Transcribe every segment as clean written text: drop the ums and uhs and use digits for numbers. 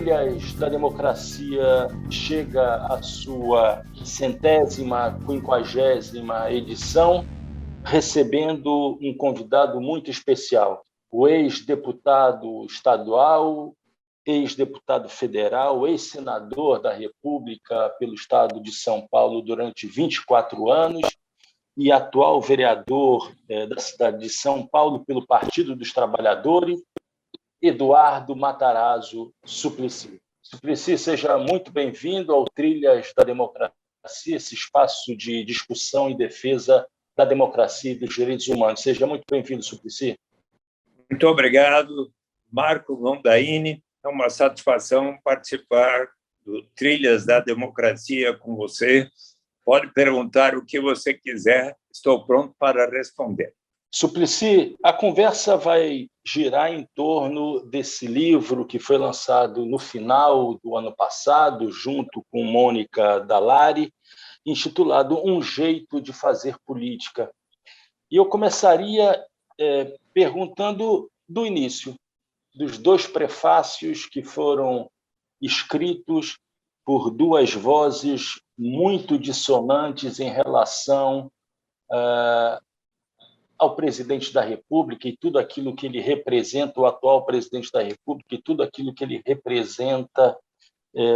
Trilhas da Democracia chega à sua 150ª edição, recebendo um convidado muito especial, o ex-deputado estadual, ex-deputado federal, ex-senador da República pelo estado de São Paulo durante 24 anos e atual vereador da cidade de São Paulo pelo Partido dos Trabalhadores, Eduardo Matarazzo Suplicy. Suplicy, seja muito bem-vindo ao Trilhas da Democracia, esse espaço de discussão e defesa da democracia e dos direitos humanos. Seja muito bem-vindo, Suplicy. Muito obrigado, Marco Londaini. É uma satisfação participar do Trilhas da Democracia com você. Pode perguntar o que você quiser, estou pronto para responder. Suplicy, a conversa vai girar em torno desse livro que foi lançado no final do ano passado, junto com Mônica Dallaire, intitulado Um Jeito de Fazer Política. E eu começaria perguntando do início, dos dois prefácios que foram escritos por duas vozes muito dissonantes em relação ao presidente da República e tudo aquilo que ele representa, o atual presidente da República e tudo aquilo que ele representa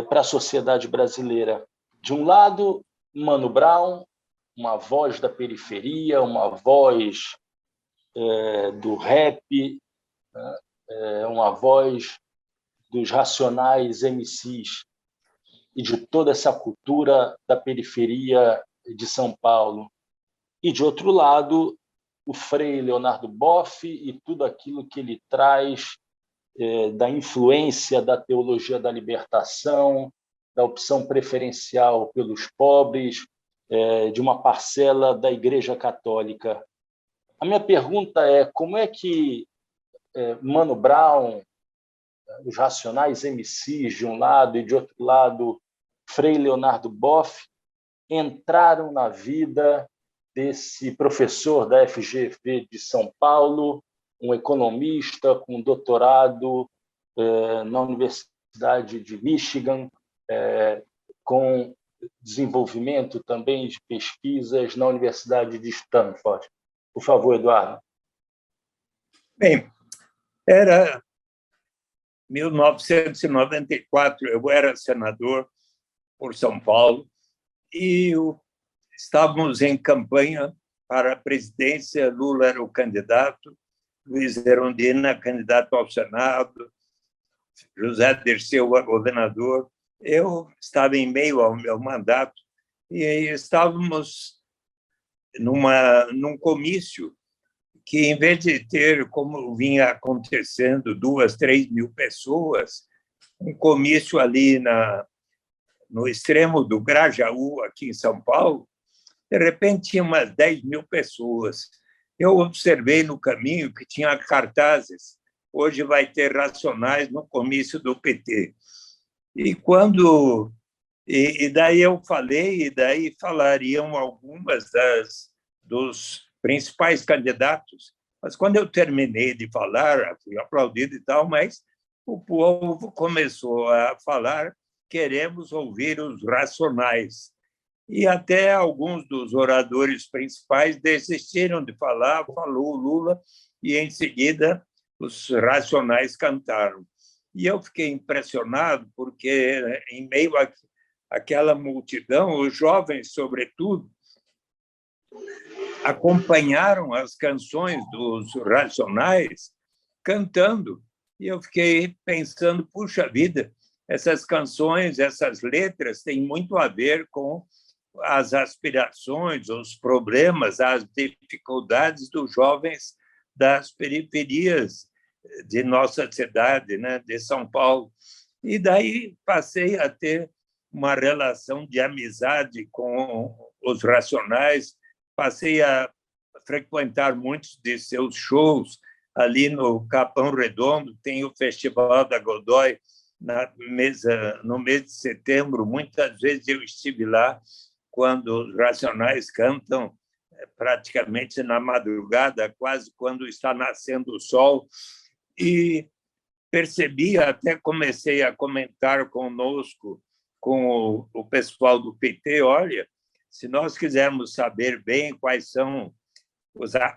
para a sociedade brasileira. De um lado, Mano Brown, uma voz da periferia, uma voz do rap, uma voz dos Racionais MCs e de toda essa cultura da periferia de São Paulo. E, de outro lado, o Frei Leonardo Boff e tudo aquilo que ele traz da influência da teologia da libertação, da opção preferencial pelos pobres, de uma parcela da Igreja Católica. A minha pergunta é como é que Mano Brown, os Racionais MCs de um lado e de outro lado Frei Leonardo Boff entraram na vida desse professor da FGV de São Paulo, um economista com doutorado na Universidade de Michigan, com desenvolvimento também de pesquisas na Universidade de Stanford. Por favor, Eduardo. Bem, era 1994, eu era senador por São Paulo e estávamos em campanha para a presidência, Lula era o candidato, Luiz Erundina, candidato ao Senado, José Dirceu, governador. Eu estava em meio ao meu mandato e estávamos num comício que, em vez de ter, como vinha acontecendo, 2, 3 mil pessoas, um comício ali no extremo do Grajaú, aqui em São Paulo, de repente tinha umas 10 mil pessoas. Eu observei no caminho que tinha cartazes, hoje vai ter Racionais no comício do PT. E daí eu falei, e daí falariam algumas dos principais candidatos, mas quando eu terminei de falar, fui aplaudido e tal, mas o povo começou a falar, queremos ouvir os Racionais. E até alguns dos oradores principais desistiram de falar, falou o Lula, e em seguida os Racionais cantaram. E eu fiquei impressionado, porque em meio àquela multidão, os jovens, sobretudo, acompanharam as canções dos Racionais cantando. E eu fiquei pensando, puxa vida, essas canções, essas letras têm muito a ver com as aspirações, os problemas, as dificuldades dos jovens das periferias de nossa cidade, né, de São Paulo. E daí passei a ter uma relação de amizade com os Racionais, passei a frequentar muitos de seus shows. Ali no Capão Redondo tem o Festival da Godoy no mês de setembro. Muitas vezes eu estive lá quando os Racionais cantam praticamente na madrugada, quase quando está nascendo o sol. E percebi, até comecei a comentar conosco, com o pessoal do PT, olha, se nós quisermos saber bem quais são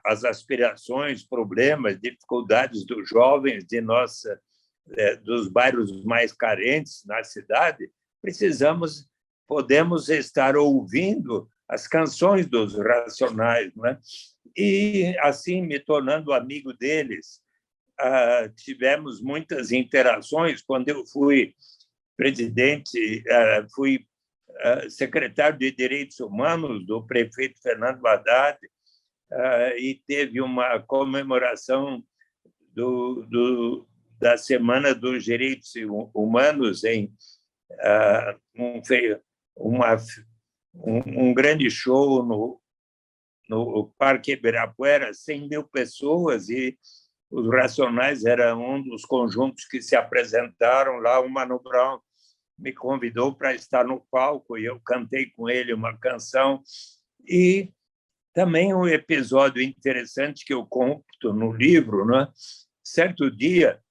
as aspirações, problemas, dificuldades dos jovens dos bairros mais carentes na cidade, podemos estar ouvindo as canções dos Racionais, né? E, assim, me tornando amigo deles, tivemos muitas interações. Quando eu fui presidente, fui secretário de Direitos Humanos do prefeito Fernando Haddad, e teve uma comemoração da Semana dos Direitos Humanos em um grande show no Parque Ibirapuera, 100 mil pessoas, e os Racionais era um dos conjuntos que se apresentaram lá. O Mano Brown me convidou para estar no palco e eu cantei com ele uma canção. E também um episódio interessante que eu conto no livro, né? Certo dia,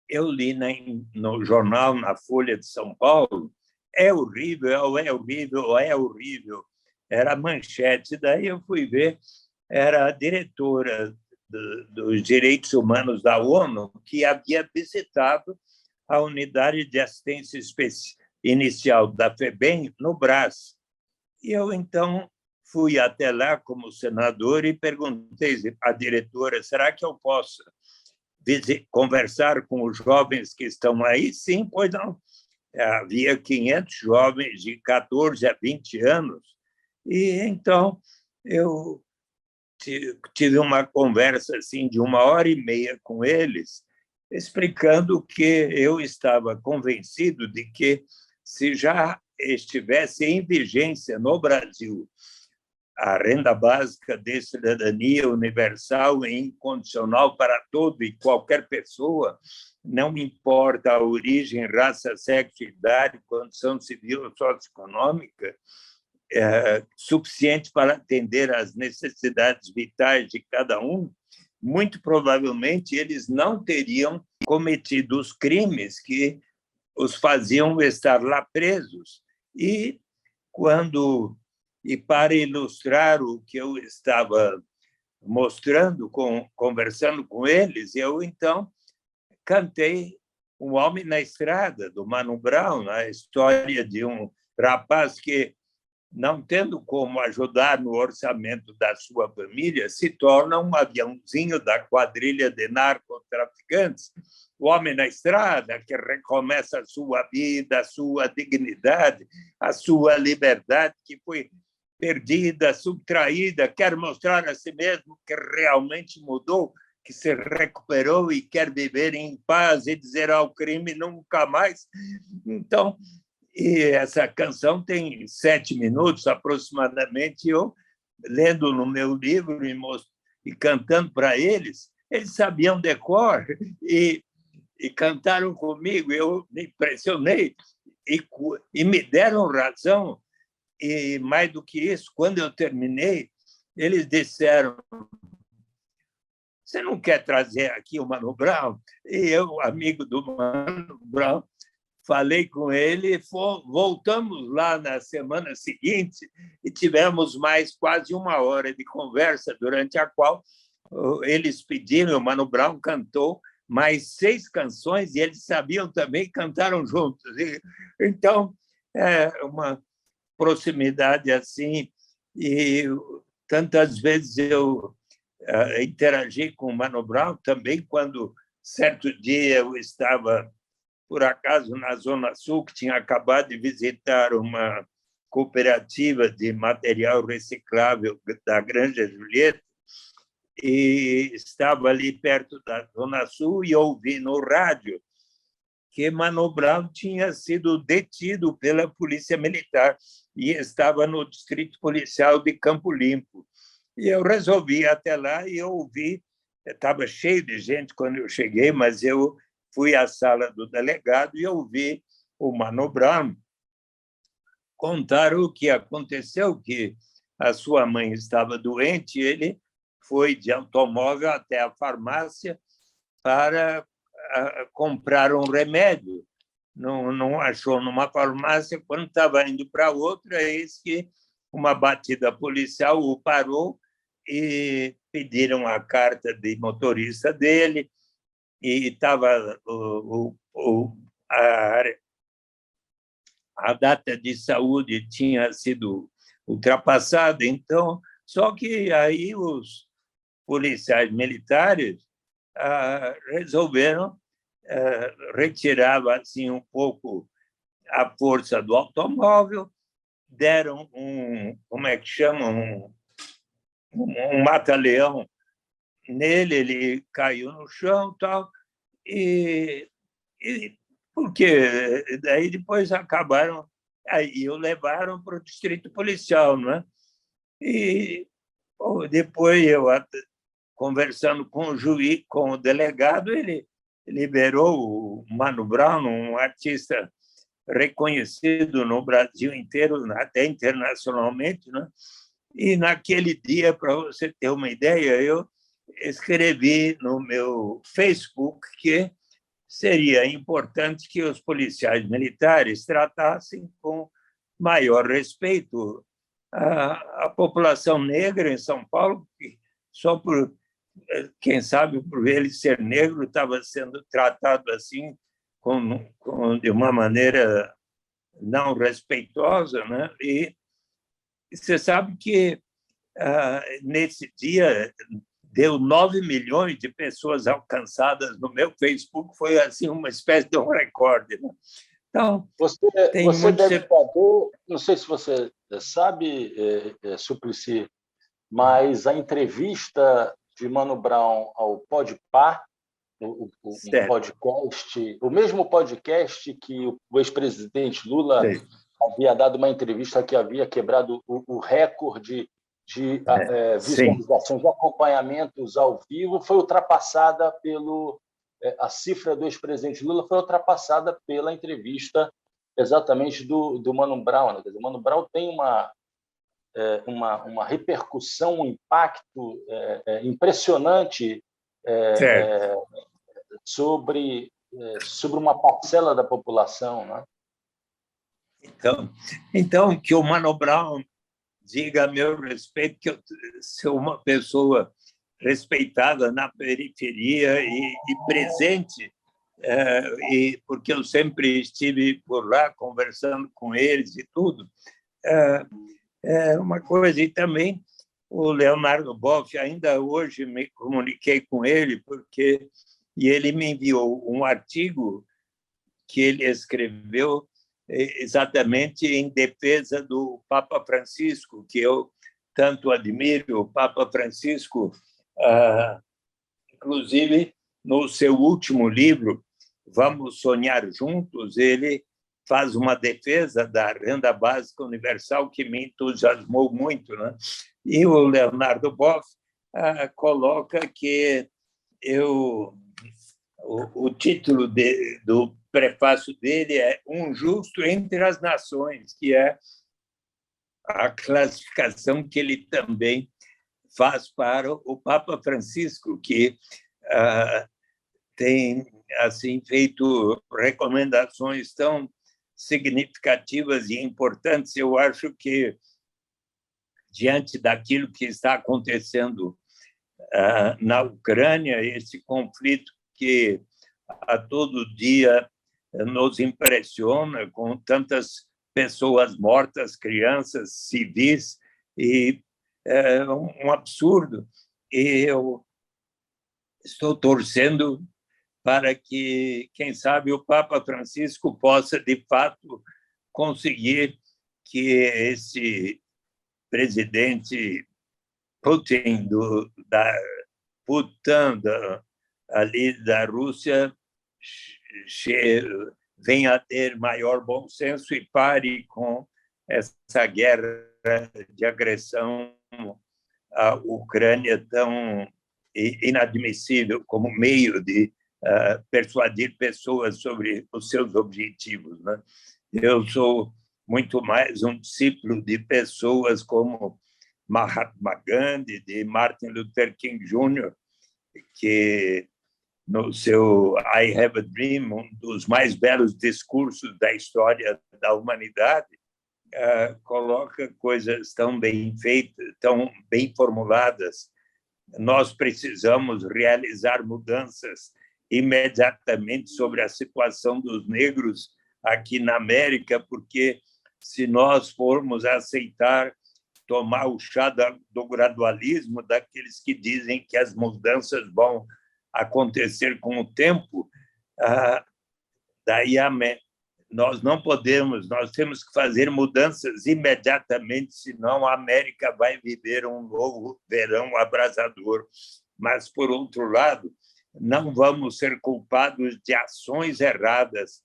eu li no jornal, na Folha de São Paulo, é horrível, é horrível, é horrível. Era a manchete. Daí eu fui ver, era a diretora dos Direitos Humanos da ONU, que havia visitado a unidade de assistência inicial da FEBEM no Brás. E eu, então, fui até lá como senador e perguntei à diretora, será que eu posso conversar com os jovens que estão aí? Sim, pois não. Havia 500 jovens de 14 a 20 anos. E, então, eu tive uma conversa assim, de 1h30 com eles, explicando que eu estava convencido de que, se já estivesse em vigência no Brasil a renda básica de cidadania universal e incondicional para todo e qualquer pessoa, não importa a origem, raça, sexo, idade, condição civil ou socioeconômica, suficiente para atender às necessidades vitais de cada um, muito provavelmente eles não teriam cometido os crimes que os faziam estar lá presos. E para ilustrar o que eu estava mostrando, conversando com eles, eu então cantei Um Homem na Estrada, do Mano Brown, a história de um rapaz que, não tendo como ajudar no orçamento da sua família, se torna um aviãozinho da quadrilha de narcotraficantes. O homem na estrada que recomeça a sua vida, a sua dignidade, a sua liberdade que foi perdida, subtraída, quer mostrar a si mesmo que realmente mudou, que se recuperou e quer viver em paz e dizer ao crime nunca mais. Então, e essa canção tem 7 minutos aproximadamente. Eu, lendo no meu livro e cantando para eles, eles sabiam decor e cantaram comigo. Eu me impressionei e me deram razão. E, mais do que isso, quando eu terminei, eles disseram: você não quer trazer aqui o Mano Brown? E eu, amigo do Mano Brown, falei com ele, voltamos lá na semana seguinte e tivemos mais quase 1 hora de conversa, durante a qual eles pediram, o Mano Brown cantou mais 6 canções e eles sabiam também, cantaram juntos. Então, é uma proximidade assim, e tantas vezes eu interagi com o Mano Brown também, quando certo dia eu estava, por acaso, na Zona Sul, que tinha acabado de visitar uma cooperativa de material reciclável da Granja Julieta, e estava ali perto da Zona Sul e ouvi no rádio que Mano Brown tinha sido detido pela Polícia Militar e estava no Distrito Policial de Campo Limpo. E eu resolvi ir até lá e ouvi. Estava cheio de gente quando eu cheguei, mas eu fui à sala do delegado e ouvi o Mano Brown contar o que aconteceu, que a sua mãe estava doente, ele foi de automóvel até a farmácia para comprar um remédio. Não achou numa farmácia. Quando estava indo para outra, eis que uma batida policial o parou e pediram a carta de motorista dele, e estava a data de saúde tinha sido ultrapassada. Então, só que aí os policiais militares resolveram retirar assim um pouco a força do automóvel, deram como é que chama, um mata-leão nele, ele caiu no chão, tal, e porque daí depois acabaram, aí o levaram para o distrito policial, não é? E depois eu, conversando com o juiz, com o delegado, ele liberou o Mano Brown, um artista reconhecido no Brasil inteiro, até internacionalmente, né? E naquele dia, para você ter uma ideia, eu escrevi no meu Facebook que seria importante que os policiais militares tratassem com maior respeito a população negra em São Paulo, que só por, quem sabe, por ele ser negro, estava sendo tratado assim, de uma maneira não respeitosa, né? E você sabe que nesse dia deu 9 milhões de pessoas alcançadas no meu Facebook, foi assim uma espécie de um recorde, né? Então, você deve saber, não sei se você sabe, Suplicy, mas a entrevista de Mano Brown ao Podpah, um podcast, o mesmo podcast que o ex-presidente Lula havia dado uma entrevista que havia quebrado o recorde de visualizações, de acompanhamentos ao vivo, foi ultrapassada a cifra do ex-presidente Lula foi ultrapassada pela entrevista exatamente do Mano Brown, né? O Mano Brown tem uma repercussão, um impacto impressionante sobre uma parcela da população, né? Então que o Mano Brown diga a meu respeito que eu sou uma pessoa respeitada na periferia e presente, e porque eu sempre estive por lá conversando com eles e tudo. É uma coisa. E também o Leonardo Boff, ainda hoje me comuniquei com ele, e ele me enviou um artigo que ele escreveu exatamente em defesa do Papa Francisco, que eu tanto admiro. O Papa Francisco, inclusive, no seu último livro, Vamos Sonhar Juntos, ele faz uma defesa da renda básica universal que me entusiasmou muito, né? E o Leonardo Boff coloca que o título do prefácio dele é Um Justo entre as Nações, que é a classificação que ele também faz para o Papa Francisco, que tem assim feito recomendações tão significativas e importantes. Eu acho que, diante daquilo que está acontecendo na Ucrânia, esse conflito que a todo dia nos impressiona, com tantas pessoas mortas, crianças, civis, e é um absurdo. E eu estou torcendo para que, quem sabe, o Papa Francisco possa, de fato, conseguir que esse presidente Putin, ali da Rússia, venha a ter maior bom senso e pare com essa guerra de agressão à Ucrânia tão inadmissível como meio de persuadir pessoas sobre os seus objetivos, né? Eu sou muito mais um discípulo de pessoas como Mahatma Gandhi, de Martin Luther King Jr., que no seu I Have a Dream, um dos mais belos discursos da história da humanidade, coloca coisas tão bem feitas, tão bem formuladas. Nós precisamos realizar mudanças imediatamente sobre a situação dos negros aqui na América, porque se nós formos aceitar tomar o chá do gradualismo, daqueles que dizem que as mudanças vão acontecer com o tempo, daí nós não podemos, nós temos que fazer mudanças imediatamente, senão a América vai viver um novo verão abrasador. Mas, por outro lado, não vamos ser culpados de ações erradas.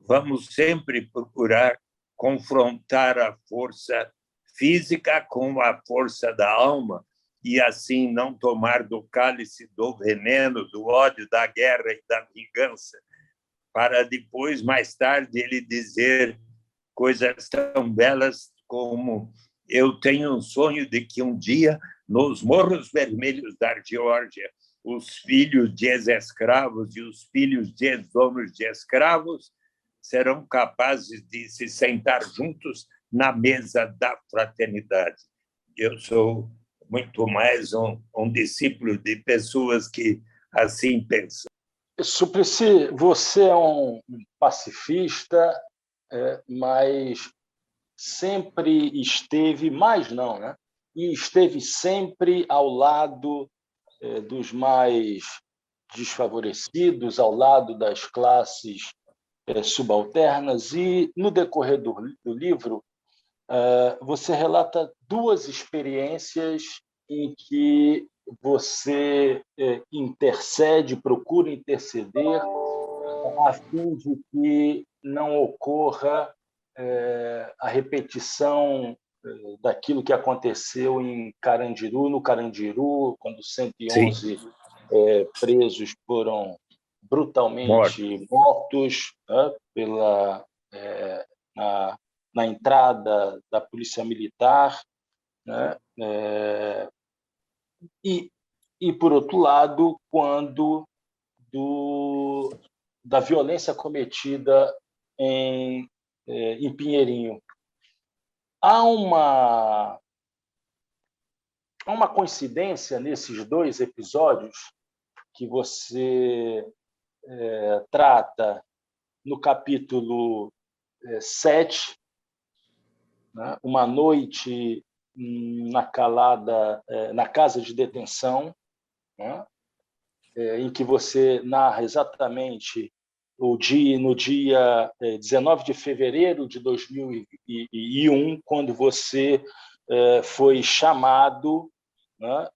Vamos sempre procurar confrontar a força física com a força da alma e, assim, não tomar do cálice do veneno, do ódio, da guerra e da vingança, para depois, mais tarde, ele dizer coisas tão belas como: eu tenho um sonho de que um dia, nos Morros Vermelhos da Geórgia, os filhos de ex-escravos e os filhos de ex-donos de escravos serão capazes de se sentar juntos na mesa da fraternidade. Eu sou muito mais um discípulo de pessoas que assim pensam. Suplicy, você é um pacifista, mas sempre esteve, mais não, né? E esteve sempre ao lado dos mais desfavorecidos, ao lado das classes subalternas. E, no decorrer do livro, você relata duas experiências em que você intercede, procura interceder, a fim de que não ocorra a repetição daquilo que aconteceu em Carandiru, no Carandiru, quando 111 presos foram brutalmente mortos, na entrada da Polícia Militar, né? E, por outro lado, quando da violência cometida em Pinheirinho. Há uma coincidência nesses dois episódios que você trata no capítulo 7, né? Uma noite na casa de detenção, né? Em que você narra exatamente no dia 19 de fevereiro de 2001, quando você foi chamado, né,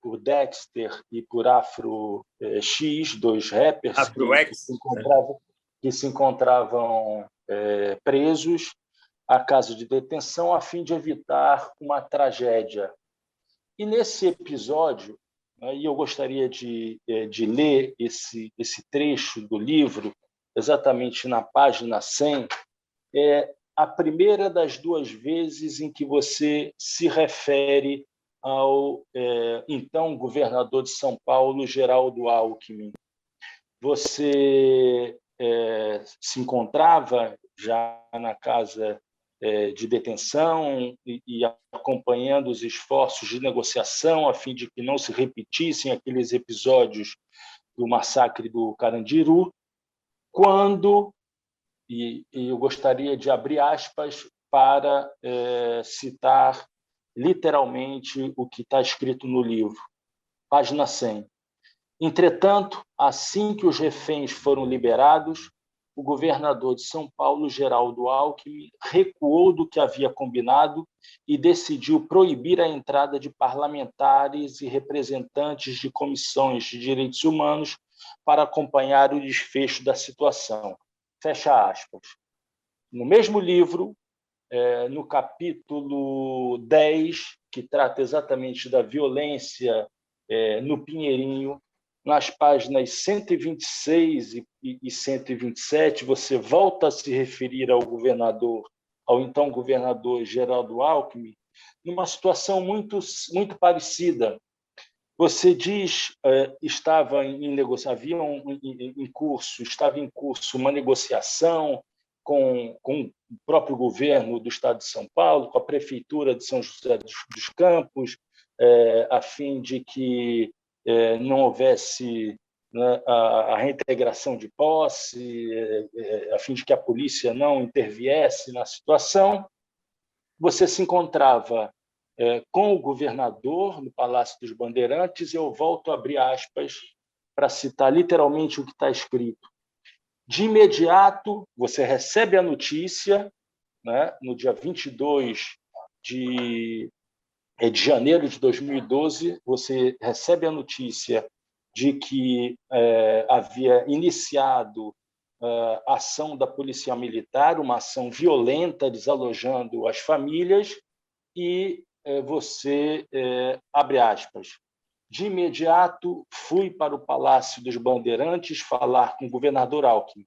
por Dexter e por Afro X, dois rappers que se encontravam presos à casa de detenção a fim de evitar uma tragédia. E nesse episódio, e eu gostaria de ler esse trecho do livro, exatamente na página 100, é a primeira das duas vezes em que você se refere ao então governador de São Paulo, Geraldo Alckmin. Você se encontrava já na casa de detenção e acompanhando os esforços de negociação a fim de que não se repetissem aqueles episódios do massacre do Carandiru, quando, e eu gostaria de abrir aspas para citar literalmente o que está escrito no livro, página 100. Entretanto, assim que os reféns foram liberados, o governador de São Paulo, Geraldo Alckmin, recuou do que havia combinado e decidiu proibir a entrada de parlamentares e representantes de comissões de direitos humanos para acompanhar o desfecho da situação. Fecha aspas. No mesmo livro, no capítulo 10, que trata exatamente da violência no Pinheirinho, nas páginas 126 e 127, você volta a se referir ao então governador Geraldo Alckmin, numa situação muito, muito parecida, Você diz estava em estava em curso uma negociação com o próprio governo do Estado de São Paulo, com a prefeitura de São José dos Campos, a fim de que não houvesse, né, a reintegração de posse, a fim de que a polícia não interviesse na situação. Você se encontrava com o governador no Palácio dos Bandeirantes. Eu volto a abrir aspas para citar literalmente o que está escrito. De imediato, você recebe a notícia, né, no dia 22 de janeiro de 2012, você recebe a notícia de que havia iniciado a ação da Polícia Militar, uma ação violenta, desalojando as famílias, e você, abre aspas, de imediato fui para o Palácio dos Bandeirantes falar com o governador Alckmin.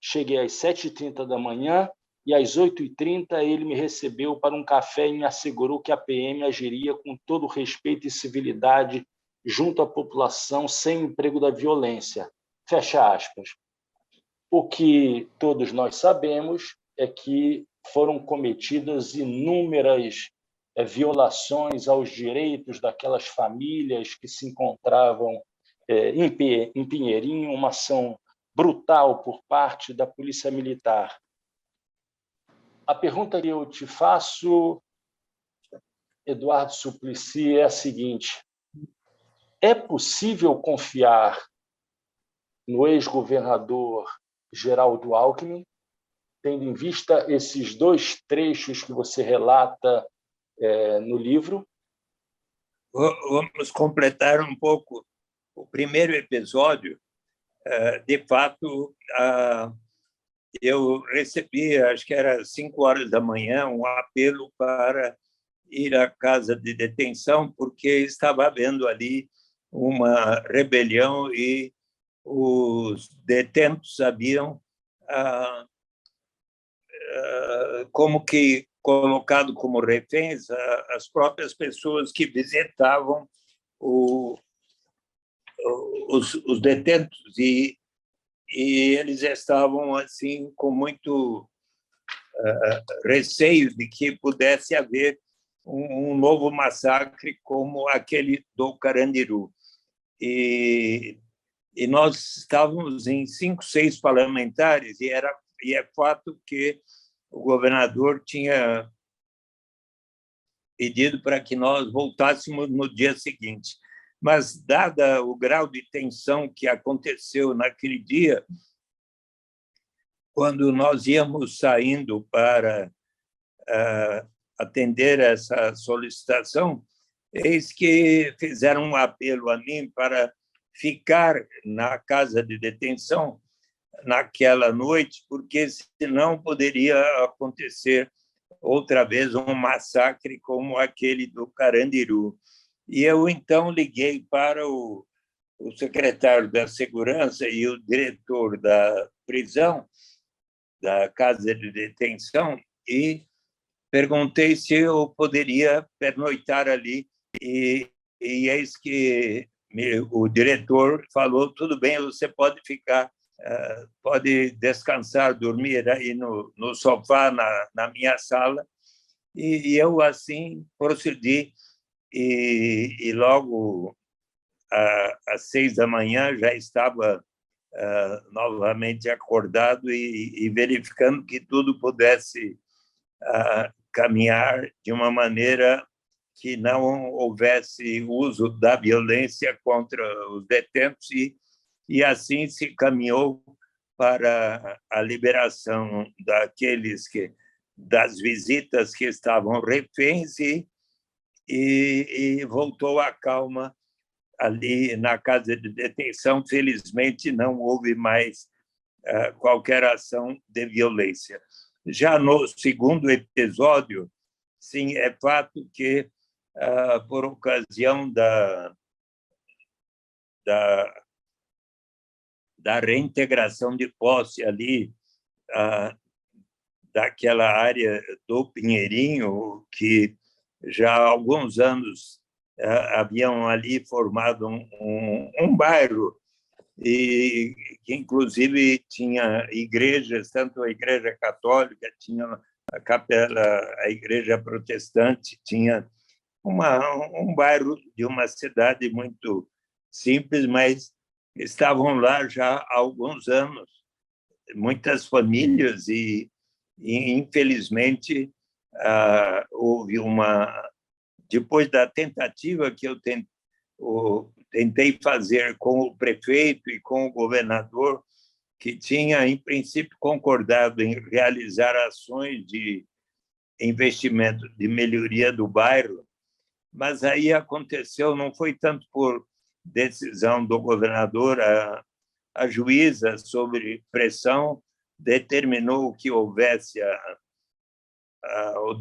Cheguei às 7h30 da manhã e às 8h30 ele me recebeu para um café e me assegurou que a PM agiria com todo respeito e civilidade junto à população sem emprego da violência. Fecha aspas. O que todos nós sabemos é que foram cometidas inúmeras violações aos direitos daquelas famílias que se encontravam em Pinheirinho, uma ação brutal por parte da Polícia Militar. A pergunta que eu te faço, Eduardo Suplicy, é a seguinte: é possível confiar no ex-governador Geraldo Alckmin, tendo em vista esses dois trechos que você relata no livro? Vamos completar um pouco o primeiro episódio. De fato, eu recebi, acho que era 5h da manhã, um apelo para ir à casa de detenção, porque estava havendo ali uma rebelião e os detentos haviam como que colocado como reféns as próprias pessoas que visitavam os detentos, e eles estavam assim com muito receio de que pudesse haver um novo massacre como aquele do Carandiru. E nós estávamos em 5, 6 parlamentares, e é fato que o governador tinha pedido para que nós voltássemos no dia seguinte. Mas, dada o grau de tensão que aconteceu naquele dia, quando nós íamos saindo para atender essa solicitação, eis que fizeram um apelo a mim para ficar na casa de detenção naquela noite, porque senão poderia acontecer outra vez um massacre como aquele do Carandiru. E eu, então, liguei para o secretário da Segurança e o diretor da prisão, da casa de detenção, e perguntei se eu poderia pernoitar ali. E eis que o diretor falou: tudo bem, você pode ficar, pode descansar, dormir aí no sofá, na minha sala. E eu, assim, procedi. E logo às 6 da manhã já estava novamente acordado e verificando que tudo pudesse caminhar de uma maneira que não houvesse uso da violência contra os detentos, e assim se caminhou para a liberação das visitas que estavam reféns, e voltou a calma ali na casa de detenção. Felizmente, não houve mais qualquer ação de violência. Já no segundo episódio, sim, é fato que, por ocasião da reintegração de posse ali, daquela área do Pinheirinho, que já há alguns anos haviam ali formado um bairro, e que, inclusive, tinha igrejas, tanto a Igreja Católica, tinha a capela, a Igreja Protestante, tinha um bairro de uma cidade muito simples, mas estavam lá já há alguns anos, muitas famílias, e infelizmente, houve depois da tentativa que eu tentei fazer com o prefeito e com o governador, que tinha, em princípio, concordado em realizar ações de investimento de melhoria do bairro, mas aí aconteceu, não foi tanto por decisão do governador, a juíza, sobre pressão, determinou que houvesse o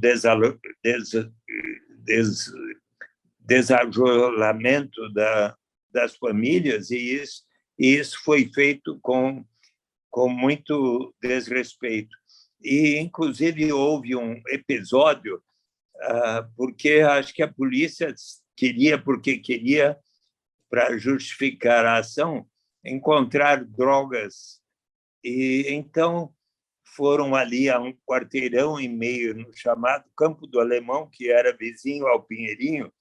desajoelamento das famílias, e isso foi feito com muito desrespeito. E, inclusive, houve um episódio, porque acho que a polícia porque queria, para justificar a ação, encontrar drogas. E então foram ali a um quarteirão e meio, no chamado Campo do Alemão, que era vizinho ao Pinheirinho.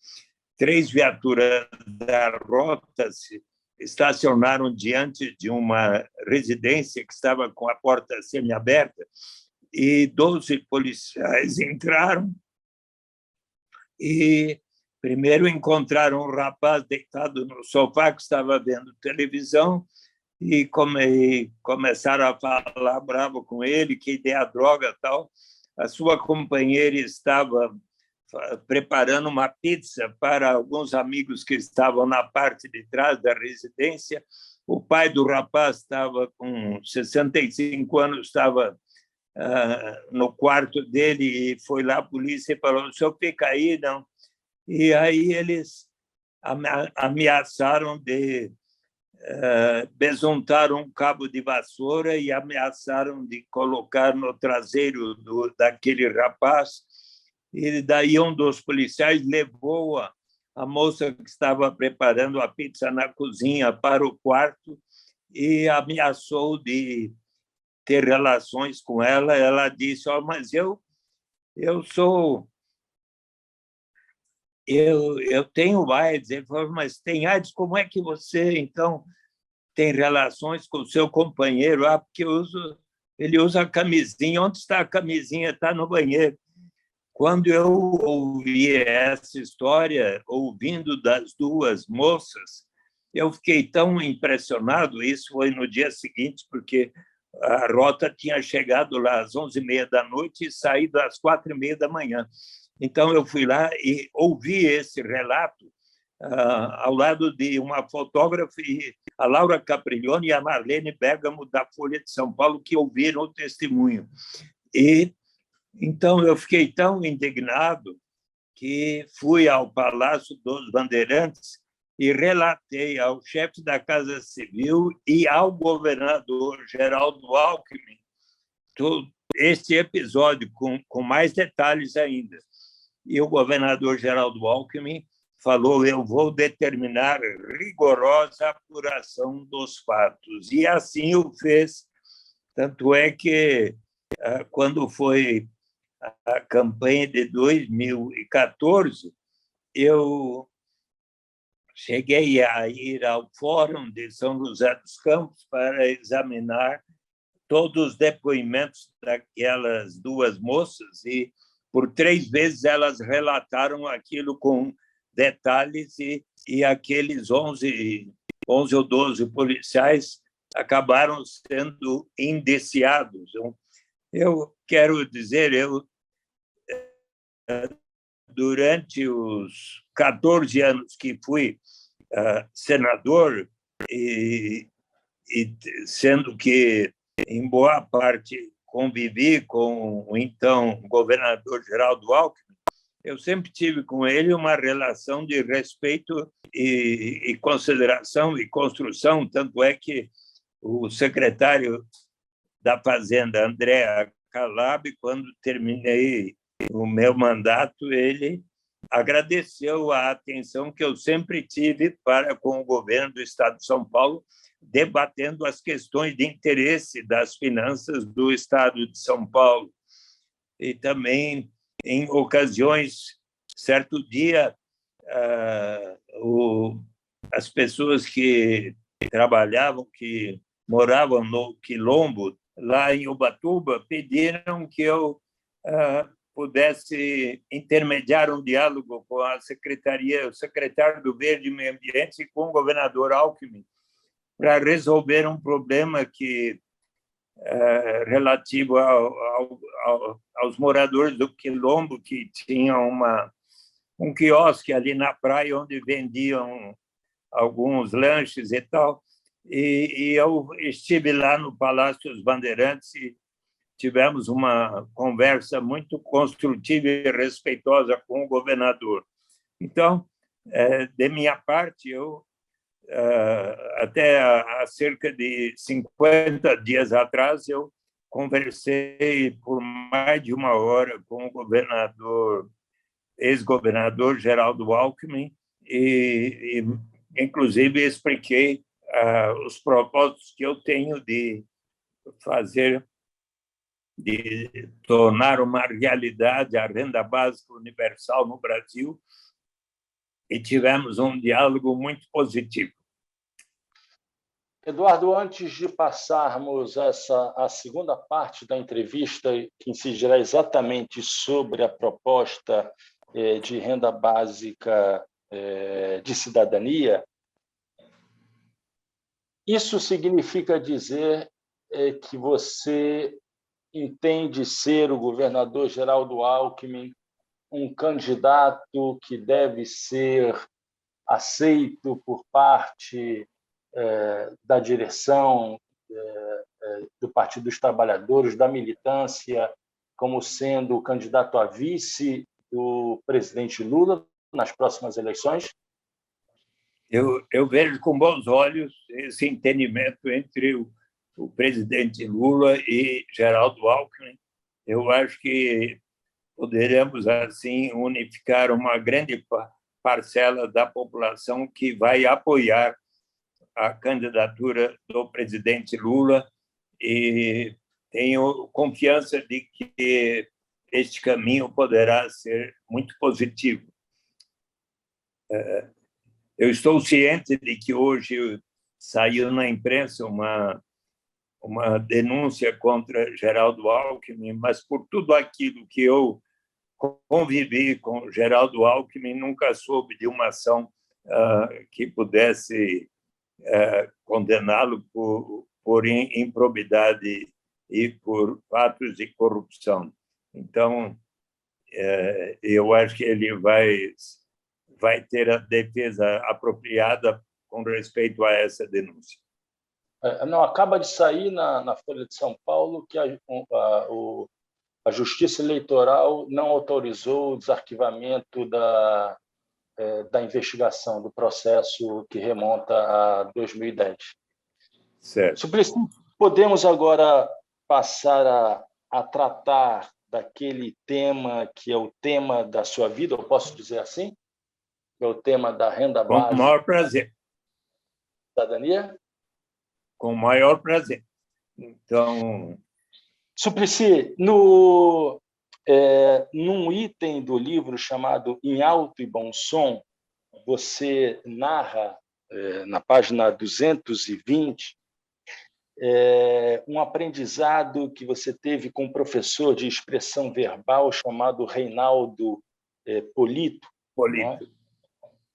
3 viaturas da rota se estacionaram diante de uma residência que estava com a porta semiaberta, e 12 policiais entraram e primeiro encontraram um rapaz deitado no sofá que estava vendo televisão, e começaram a falar bravo com ele, que ideia droga tal. A sua companheira estava preparando uma pizza para alguns amigos que estavam na parte de trás da residência. O pai do rapaz estava com 65 anos, estava no quarto dele, e foi lá a polícia e falou: o senhor fica aí, não? E aí eles ameaçaram de besuntar um cabo de vassoura e ameaçaram de colocar no traseiro daquele rapaz. E daí um dos policiais levou a moça que estava preparando a pizza na cozinha para o quarto e ameaçou de ter relações com ela. Ela disse: mas eu tenho AIDS. Ele falou: mas tem AIDS? Como é que você, então, tem relações com o seu companheiro? Porque ele usa a camisinha. Onde está a camisinha? Está no banheiro. Quando eu ouvi essa história, ouvindo das 2 moças, eu fiquei tão impressionado. Isso foi no dia seguinte, porque a rota tinha chegado lá às 11h30 da noite e saído às 4h30 da manhã. Então, eu fui lá e ouvi esse relato ao lado de uma fotógrafa, a Laura Capriglione e a Marlene Bergamo, da Folha de São Paulo, que ouviram o testemunho. E então eu fiquei tão indignado que fui ao Palácio dos Bandeirantes e relatei ao chefe da Casa Civil e ao governador Geraldo Alckmin este episódio, com mais detalhes ainda. E o governador Geraldo Alckmin falou: eu vou determinar rigorosa apuração dos fatos. E assim o fez. Tanto é que, quando foi a campanha de 2014, eu cheguei a ir ao Fórum de São José dos Campos para examinar todos os depoimentos daquelas 2 moças, e por 3 vezes elas relataram aquilo com detalhes, e aqueles 11 ou 12 policiais acabaram sendo indiciados. Eu quero dizer, durante os 14 anos que fui senador, e sendo que, em boa parte, convivi com o então governador Geraldo Alckmin, eu sempre tive com ele uma relação de respeito e consideração e construção. Tanto é que o secretário da Fazenda, André Calab, quando terminei o meu mandato, ele agradeceu a atenção que eu sempre tive para com o governo do Estado de São Paulo, debatendo as questões de interesse das finanças do Estado de São Paulo. E também, em ocasiões, certo dia, as pessoas que trabalhavam, que moravam no Quilombo, lá em Ubatuba, pediram que eu pudesse intermediar um diálogo com a secretaria, o secretário do Verde e Meio Ambiente e com o governador Alckmin, para resolver um problema que relativo aos moradores do Quilombo, que tinham um quiosque ali na praia onde vendiam alguns lanches e tal. E eu estive lá no Palácio dos Bandeirantes e tivemos uma conversa muito construtiva e respeitosa com o governador. Então, de minha parte, eu até há cerca de 50 dias atrás, eu conversei por mais de uma hora com o governador, ex-governador Geraldo Alckmin, e inclusive expliquei os propósitos que eu tenho de fazer, de tornar uma realidade a renda básica universal no Brasil, e tivemos um diálogo muito positivo. Eduardo, antes de passarmos a segunda parte da entrevista, que incidirá exatamente sobre a proposta de renda básica de cidadania, isso significa dizer que você entende ser o governador Geraldo Alckmin um candidato que deve ser aceito por parte da direção do Partido dos Trabalhadores, da militância, como sendo o candidato a vice do presidente Lula nas próximas eleições? Eu vejo com bons olhos esse entendimento entre o presidente Lula e Geraldo Alckmin. Eu acho que poderemos, assim, unificar uma grande parcela da população que vai apoiar a candidatura do presidente Lula, e tenho confiança de que este caminho poderá ser muito positivo. Eu estou ciente de que hoje saiu na imprensa uma denúncia contra Geraldo Alckmin, mas por tudo aquilo que eu convivi com Geraldo Alckmin, nunca soube de uma ação que pudesse condená-lo por improbidade e por fatos de corrupção. Então, eu acho que ele vai ter a defesa apropriada com respeito a essa denúncia. Não, acaba de sair na Folha de São Paulo que a Justiça Eleitoral não autorizou o desarquivamento da investigação, do processo que remonta a 2010. Certo. Suplicy, podemos agora passar a tratar daquele tema que é o tema da sua vida, eu posso dizer assim? Que é o tema da renda básica. Com o maior prazer. Cidadania? Com o maior prazer. Então, Suplicy, num item do livro chamado Em Alto e Bom Som, você narra, na página 220, um aprendizado que você teve com um professor de expressão verbal chamado Reinaldo Polito. Polito. Né?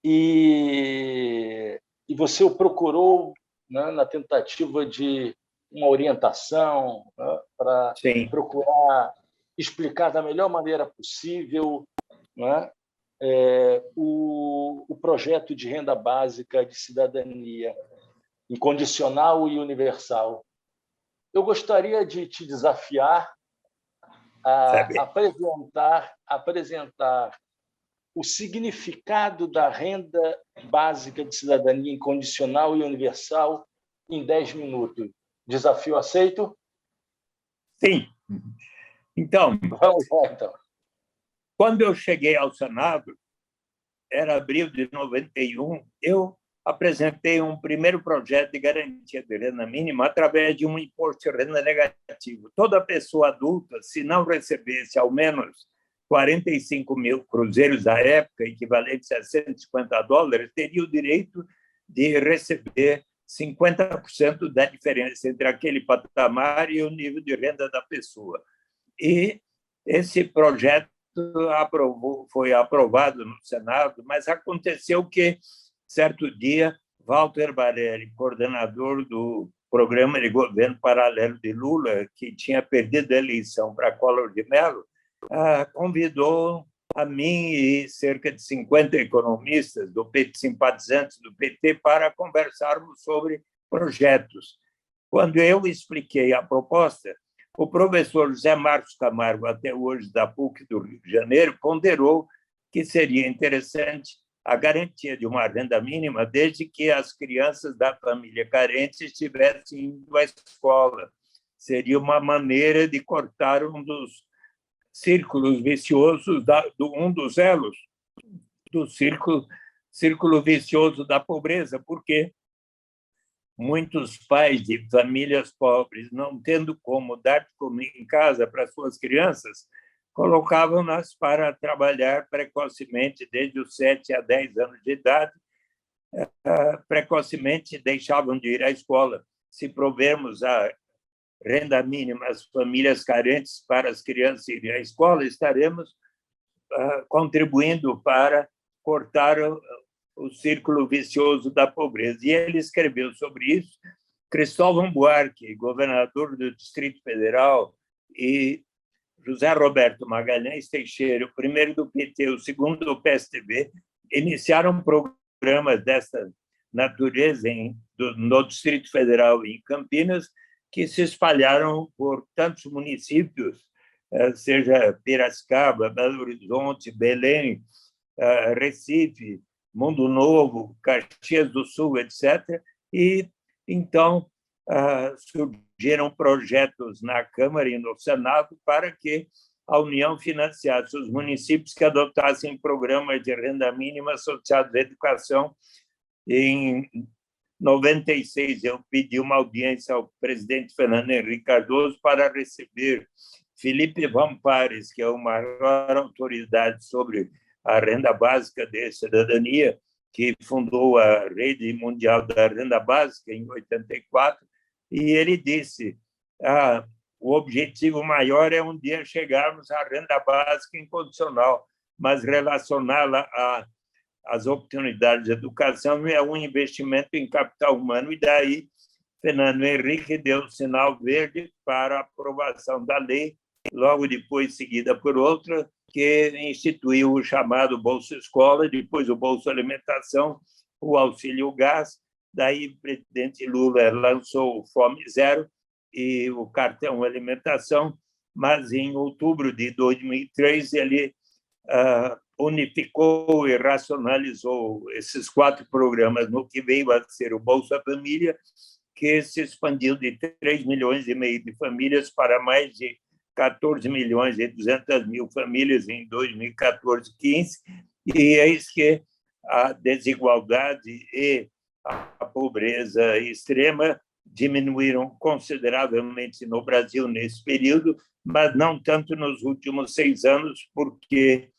E você o procurou, né, na tentativa de uma orientação, né, para procurar explicar da melhor maneira possível, né, o projeto de renda básica de cidadania incondicional e universal. Eu gostaria de te desafiar a apresentar o significado da renda básica de cidadania incondicional e universal em 10 minutos. Desafio aceito? Sim. Então, vamos lá, então. Quando eu cheguei ao Senado, era abril de 91, eu apresentei um primeiro projeto de garantia de renda mínima através de um imposto de renda negativo. Toda pessoa adulta, se não recebesse ao menos 45 mil cruzeiros à época, equivalente a $150, teria o direito de receber 50% da diferença entre aquele patamar e o nível de renda da pessoa. E esse projeto foi aprovado no Senado, mas aconteceu que, certo dia, Walter Barelli, coordenador do programa de governo paralelo de Lula, que tinha perdido a eleição para Collor de Mello, convidou a mim e cerca de 50 economistas do PT, simpatizantes do PT, para conversarmos sobre projetos. Quando eu expliquei a proposta, o professor José Marcos Camargo, até hoje da PUC do Rio de Janeiro, ponderou que seria interessante a garantia de uma renda mínima desde que as crianças da família carente estivessem indo à escola. Seria uma maneira de cortar um dos círculos viciosos, um dos elos do círculo vicioso da pobreza, porque muitos pais de famílias pobres, não tendo como dar de comer em casa para suas crianças, colocavam-nas para trabalhar precocemente, desde os 7 a 10 anos de idade, precocemente deixavam de ir à escola. Se provermos a renda mínima às famílias carentes para as crianças irem à escola, estaremos contribuindo para cortar o círculo vicioso da pobreza. E ele escreveu sobre isso. Cristóvão Buarque, governador do Distrito Federal, e José Roberto Magalhães Teixeira, o primeiro do PT, o segundo do PSDB, iniciaram programas dessa natureza no Distrito Federal e em Campinas, que se espalharam por tantos municípios, seja Piracicaba, Belo Horizonte, Belém, Recife, Mundo Novo, Caxias do Sul, etc. E, então, surgiram projetos na Câmara e no Senado para que a União financiasse os municípios que adotassem programas de renda mínima associados à educação. Em 96, eu pedi uma audiência ao presidente Fernando Henrique Cardoso para receber Felipe Vampares, que é a maior autoridade sobre a renda básica de cidadania, que fundou a Rede Mundial da Renda Básica em 84, e ele disse: o objetivo maior é um dia chegarmos à renda básica incondicional, mas relacioná-la às oportunidades de educação é um investimento em capital humano. E daí Fernando Henrique deu o sinal verde para a aprovação da lei, logo depois seguida por outra, que instituiu o chamado Bolsa Escola, depois o Bolsa Alimentação, o Auxílio Gás. Daí o presidente Lula lançou o Fome Zero e o Cartão Alimentação, mas em outubro de 2003 ele unificou e racionalizou esses 4 programas no que veio a ser o Bolsa Família, que se expandiu de 3,5 milhões de famílias para mais de 14 milhões e 200 mil famílias em 2014-15, e eis que a desigualdade e a pobreza extrema diminuíram consideravelmente no Brasil nesse período, mas não tanto nos últimos 6 anos, porque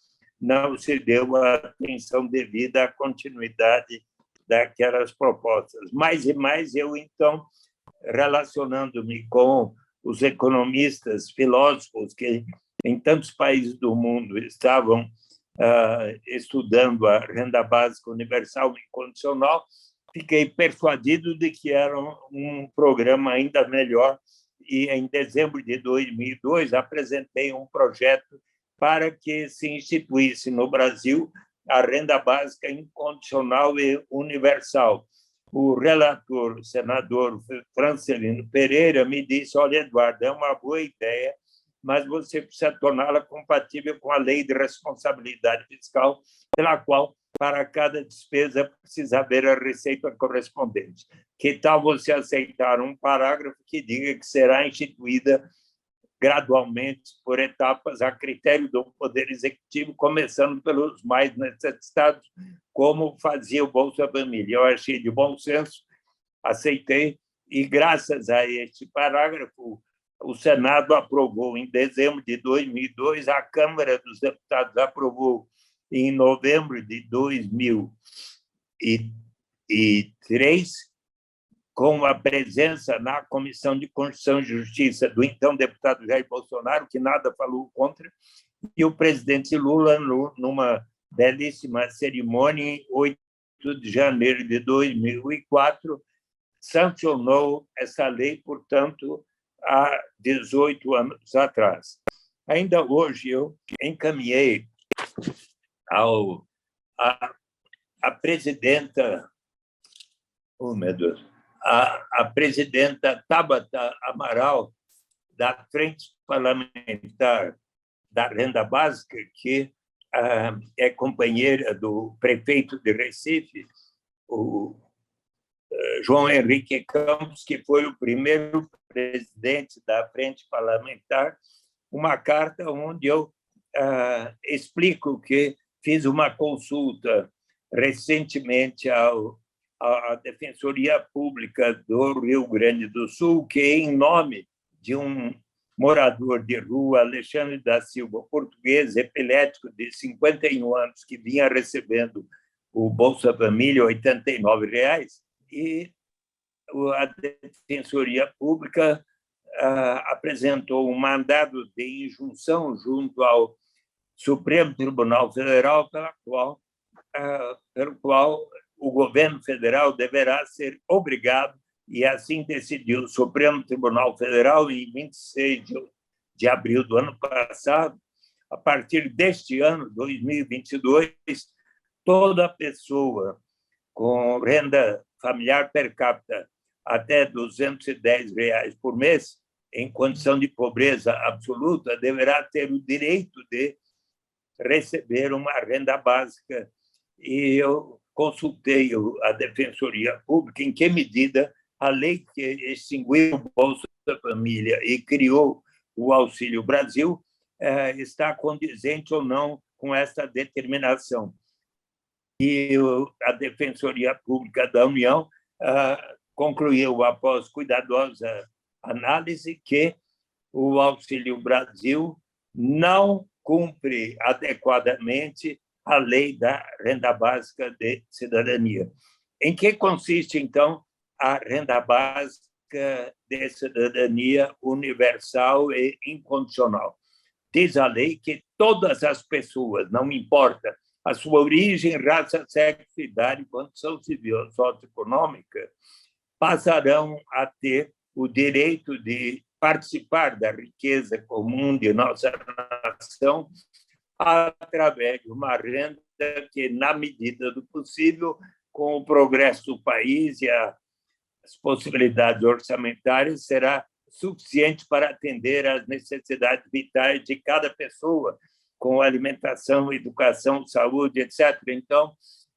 não se deu a atenção devida à continuidade daquelas propostas. Mais e mais, eu, então, relacionando-me com os economistas, filósofos que em tantos países do mundo estavam estudando a renda básica universal incondicional, fiquei persuadido de que era um programa ainda melhor, e em dezembro de 2002 apresentei um projeto para que se instituísse no Brasil a renda básica incondicional e universal. O relator, o senador Francelino Pereira, me disse: olha, Eduardo, é uma boa ideia, mas você precisa torná-la compatível com a lei de responsabilidade fiscal, pela qual, para cada despesa, precisa haver a receita correspondente. Que tal você aceitar um parágrafo que diga que será instituída gradualmente, por etapas, a critério do Poder Executivo, começando pelos mais necessitados, como fazia o Bolsa Família. Eu achei de bom senso, aceitei, e, graças a este parágrafo, o Senado aprovou em dezembro de 2002, a Câmara dos Deputados aprovou em novembro de 2003, com a presença na Comissão de Constituição e Justiça do então deputado Jair Bolsonaro, que nada falou contra, e o presidente Lula, numa belíssima cerimônia, em 8 de janeiro de 2004, sancionou essa lei, portanto, há 18 anos atrás. Ainda hoje, eu encaminhei a presidenta, oh, meu Deus, a presidenta Tabata Amaral, da Frente Parlamentar da Renda Básica, que é companheira do prefeito de Recife, o João Henrique Campos, que foi o primeiro presidente da Frente Parlamentar, uma carta onde eu explico que fiz uma consulta recentemente à Defensoria Pública do Rio Grande do Sul, que, em nome de um morador de rua, Alexandre da Silva, português, epilético, de 51 anos, que vinha recebendo o Bolsa Família, R$ 89, e a Defensoria Pública apresentou um mandado de injunção junto ao Supremo Tribunal Federal, pelo qual o governo federal deverá ser obrigado, e assim decidiu o Supremo Tribunal Federal em 26 de abril do ano passado. A partir deste ano, 2022, toda pessoa com renda familiar per capita até R$ 210 por mês, em condição de pobreza absoluta, deverá ter o direito de receber uma renda básica. E eu consultei a Defensoria Pública em que medida a lei que extinguiu o Bolsa Família e criou o Auxílio Brasil está condizente ou não com essa determinação. E a Defensoria Pública da União concluiu, após cuidadosa análise, que o Auxílio Brasil não cumpre adequadamente a lei da renda básica de cidadania. Em que consiste, então, a renda básica de cidadania universal e incondicional? Diz a lei que todas as pessoas, não importa a sua origem, raça, sexo, idade, condição civil, socioeconômica, passarão a ter o direito de participar da riqueza comum de nossa nação através de uma renda que, na medida do possível, com o progresso do país e as possibilidades orçamentárias, será suficiente para atender às necessidades vitais de cada pessoa, com alimentação, educação, saúde, etc. Então,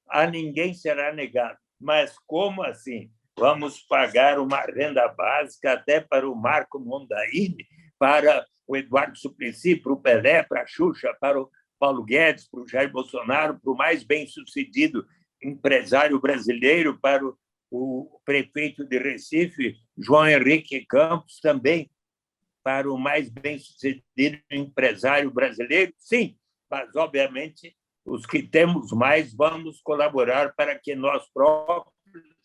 a ninguém será negado. Mas como assim? Vamos pagar uma renda básica até para o Marco Mondaini, para o Eduardo Suplicy, para o Pelé, para a Xuxa, para o Paulo Guedes, para o Jair Bolsonaro, para o mais bem-sucedido empresário brasileiro, para o prefeito de Recife, João Henrique Campos, também para o mais bem-sucedido empresário brasileiro? Sim, mas, obviamente, os que temos mais vamos colaborar para que nós próprios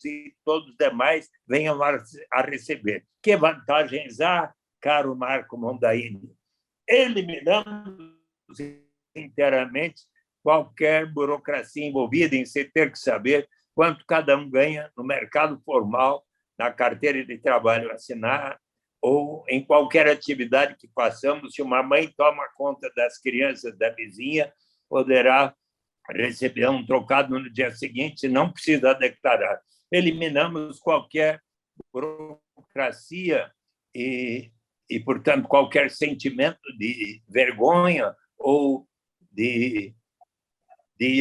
e todos os demais venham a receber. Que vantagens há, caro Marco Mondaini? Eliminamos inteiramente qualquer burocracia envolvida em se ter que saber quanto cada um ganha no mercado formal, na carteira de trabalho assinar, ou em qualquer atividade que façamos. Se uma mãe toma conta das crianças da vizinha, poderá receber um trocado no dia seguinte, não precisa declarar. Eliminamos qualquer burocracia e, portanto, qualquer sentimento de vergonha ou de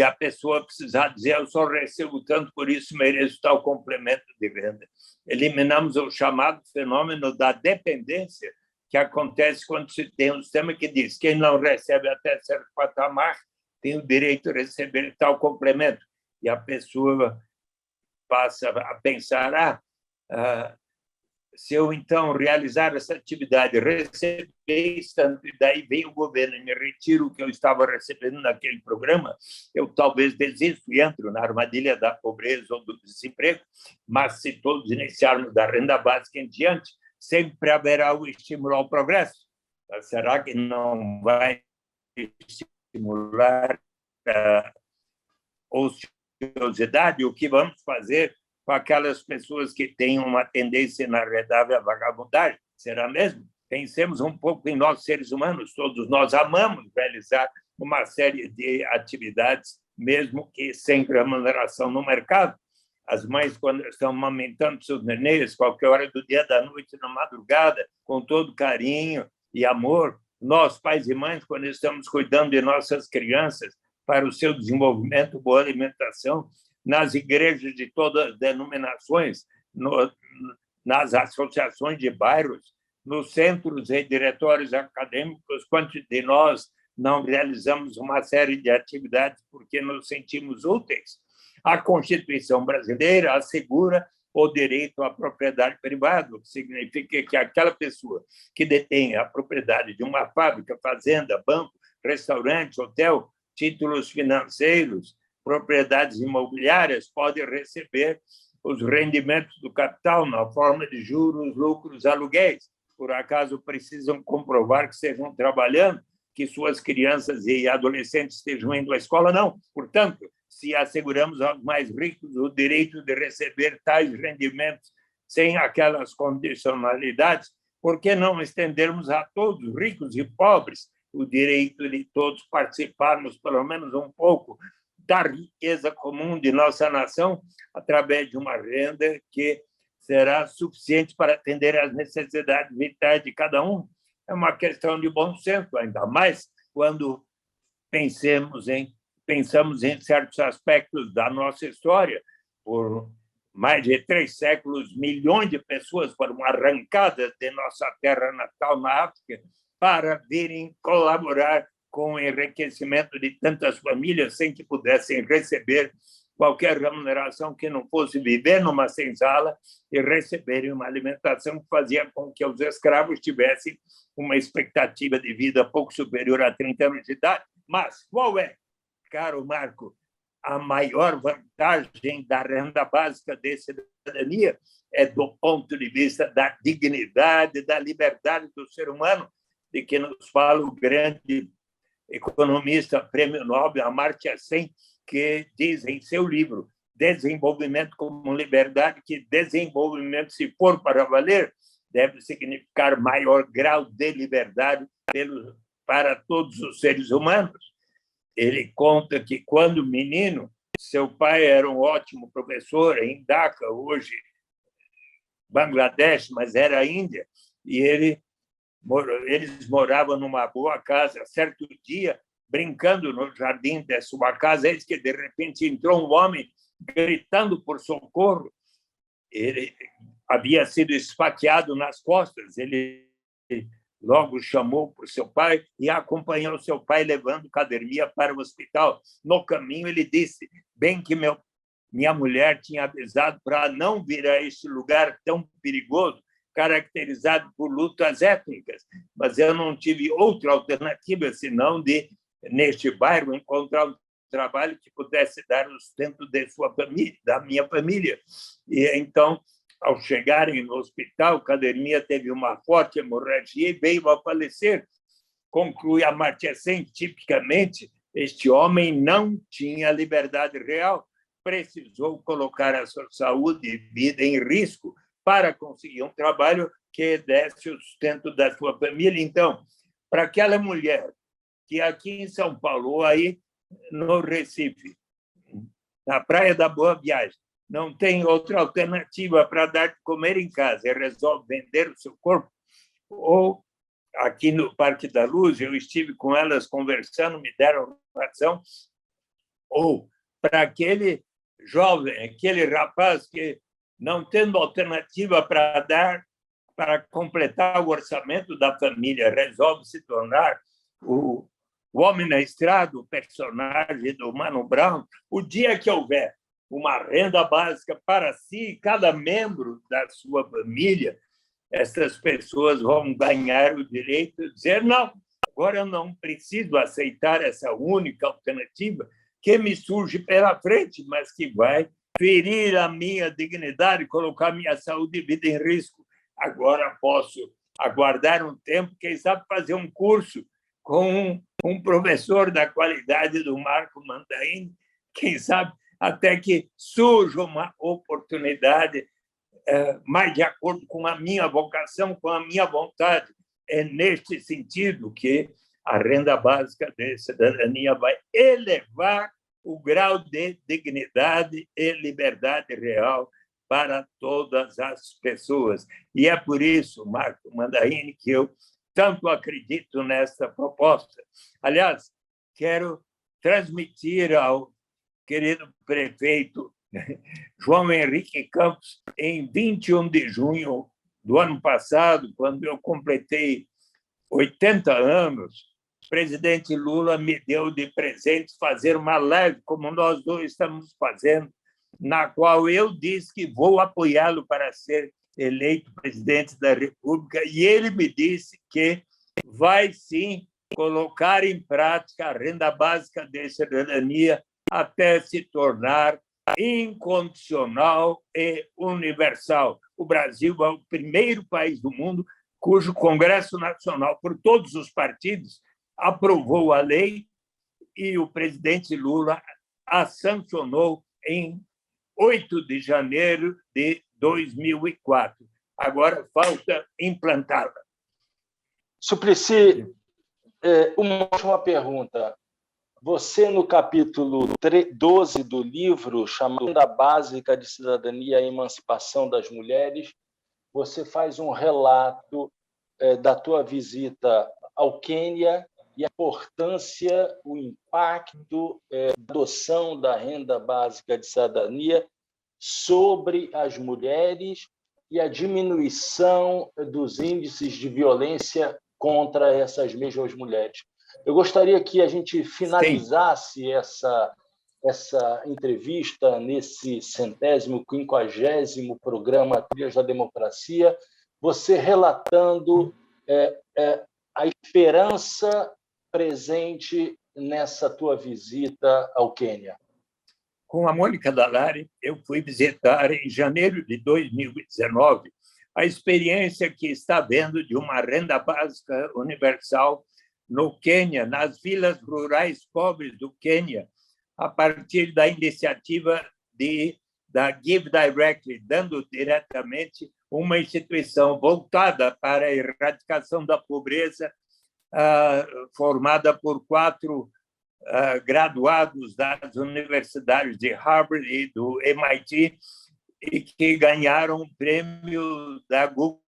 a pessoa precisar dizer: eu só recebo tanto, por isso mereço tal complemento de renda. Eliminamos o chamado fenômeno da dependência, que acontece quando se tem um sistema que diz que quem não recebe até certo patamar tem o direito de receber tal complemento. E a pessoa passa a pensar, se eu, então, realizar essa atividade, receber isso, e daí vem o governo e me retira o que eu estava recebendo naquele programa, eu talvez desisto e entro na armadilha da pobreza ou do desemprego, mas se todos iniciarmos da renda básica em diante, sempre haverá o estímulo ao progresso. Será que não vai estimular a ociosidade? O que vamos fazer com aquelas pessoas que têm uma tendência inarredável à vagabundagem? Será mesmo? Pensemos um pouco em nós, seres humanos. Todos nós amamos realizar uma série de atividades, mesmo que sem remuneração no mercado. As mães, quando estão amamentando seus nenês, qualquer hora do dia, da noite, na madrugada, com todo carinho e amor. Nós, pais e mães, quando estamos cuidando de nossas crianças para o seu desenvolvimento, boa alimentação, nas igrejas de todas as denominações, nas associações de bairros, nos centros e diretórios acadêmicos, quantos de nós não realizamos uma série de atividades porque nos sentimos úteis? A Constituição brasileira assegura o direito à propriedade privada, o que significa que aquela pessoa que detém a propriedade de uma fábrica, fazenda, banco, restaurante, hotel, títulos financeiros, propriedades imobiliárias, pode receber os rendimentos do capital na forma de juros, lucros, aluguéis. Por acaso precisam comprovar que estejam trabalhando, que suas crianças e adolescentes estejam indo à escola? Não. Portanto, se asseguramos aos mais ricos o direito de receber tais rendimentos sem aquelas condicionalidades, por que não estendermos a todos, ricos e pobres, o direito de todos participarmos, pelo menos um pouco, da riqueza comum de nossa nação, através de uma renda que será suficiente para atender às necessidades vitais de cada um? É uma questão de bom senso, ainda mais quando pensamos em certos aspectos da nossa história. Por mais de 3 séculos, milhões de pessoas foram arrancadas de nossa terra natal na África para virem colaborar com o enriquecimento de tantas famílias sem que pudessem receber qualquer remuneração que não fosse viver numa senzala e receberem uma alimentação que fazia com que os escravos tivessem uma expectativa de vida pouco superior a 30 anos de idade. Mas qual é, caro Marco, a maior vantagem da renda básica de cidadania? É do ponto de vista da dignidade, da liberdade do ser humano, de que nos fala o grande economista, prêmio Nobel, Amartya Sen, que diz em seu livro Desenvolvimento como Liberdade que desenvolvimento, se for para valer, deve significar maior grau de liberdade para todos os seres humanos. Ele conta que, quando menino, seu pai era um ótimo professor em Dhaka, hoje Bangladesh, mas era Índia, e eles moravam numa boa casa. Certo dia, brincando no jardim da sua casa, eis que, de repente, entrou um homem gritando por socorro. Ele havia sido esfaqueado nas costas. Ele logo chamou por seu pai e acompanhou seu pai levando Cadermia para o hospital. No caminho, ele disse: bem que minha mulher tinha avisado para não vir a este lugar tão perigoso, caracterizado por lutas étnicas, mas eu não tive outra alternativa senão de, neste bairro, encontrar um trabalho que pudesse dar o sustento de sua família, da minha família. E então, ao chegarem no hospital, Cadermia teve uma forte hemorragia e veio a falecer. Conclui Amartya Sen: tipicamente, este homem não tinha liberdade real, precisou colocar a sua saúde e vida em risco para conseguir um trabalho que desse o sustento da sua família. Então, para aquela mulher que aqui em São Paulo, ou aí no Recife, na Praia da Boa Viagem, não tem outra alternativa para dar de comer em casa e resolve vender o seu corpo, ou aqui no Parque da Luz, eu estive com elas conversando, me deram razão, ou para aquele jovem, aquele rapaz que, não tendo alternativa para dar, para completar o orçamento da família, resolve se tornar o homem na estrada, o personagem do Mano Brown, o dia que houver uma renda básica para si e cada membro da sua família, essas pessoas vão ganhar o direito de dizer: não, agora eu não preciso aceitar essa única alternativa que me surge pela frente, mas que vai ferir a minha dignidade, colocar minha saúde e vida em risco. Agora posso aguardar um tempo, quem sabe fazer um curso com um professor da qualidade do Marco Mandaini, quem sabe até que surja uma oportunidade mais de acordo com a minha vocação, com a minha vontade. É neste sentido que a renda básica de cidadania vai elevar o grau de dignidade e liberdade real para todas as pessoas. E é por isso, Marco Mandaini, que eu tanto acredito nesta proposta. Aliás, quero transmitir ao querido prefeito João Henrique Campos, em 21 de junho do ano passado, quando eu completei 80 anos, o presidente Lula me deu de presente fazer uma live, como nós dois estamos fazendo, na qual eu disse que vou apoiá-lo para ser eleito presidente da República, e ele me disse que vai, sim, colocar em prática a renda básica de cidadania até se tornar incondicional e universal. O Brasil é o primeiro país do mundo cujo Congresso Nacional, por todos os partidos, aprovou a lei e o presidente Lula a sancionou em 8 de janeiro de 2004. Agora falta implantá-la. Suplicy, uma última pergunta. Você, no capítulo 12 do livro, chamado Renda Básica de Cidadania e Emancipação das Mulheres, você faz um relato da tua visita ao Quênia e a importância, o impacto da adoção da renda básica de cidadania sobre as mulheres e a diminuição dos índices de violência contra essas mesmas mulheres. Eu gostaria que a gente finalizasse essa entrevista nesse 150º programa Trilhas da Democracia, você relatando a esperança presente nessa tua visita ao Quênia. Com a Mônica Dallari, eu fui visitar, em janeiro de 2019, a experiência que está havendo de uma renda básica universal no Quênia, nas vilas rurais pobres do Quênia, a partir da iniciativa da Give Directly, dando diretamente uma instituição voltada para a erradicação da pobreza, formada por 4 graduados das universidades de Harvard e do MIT, e que ganharam um prêmio da Google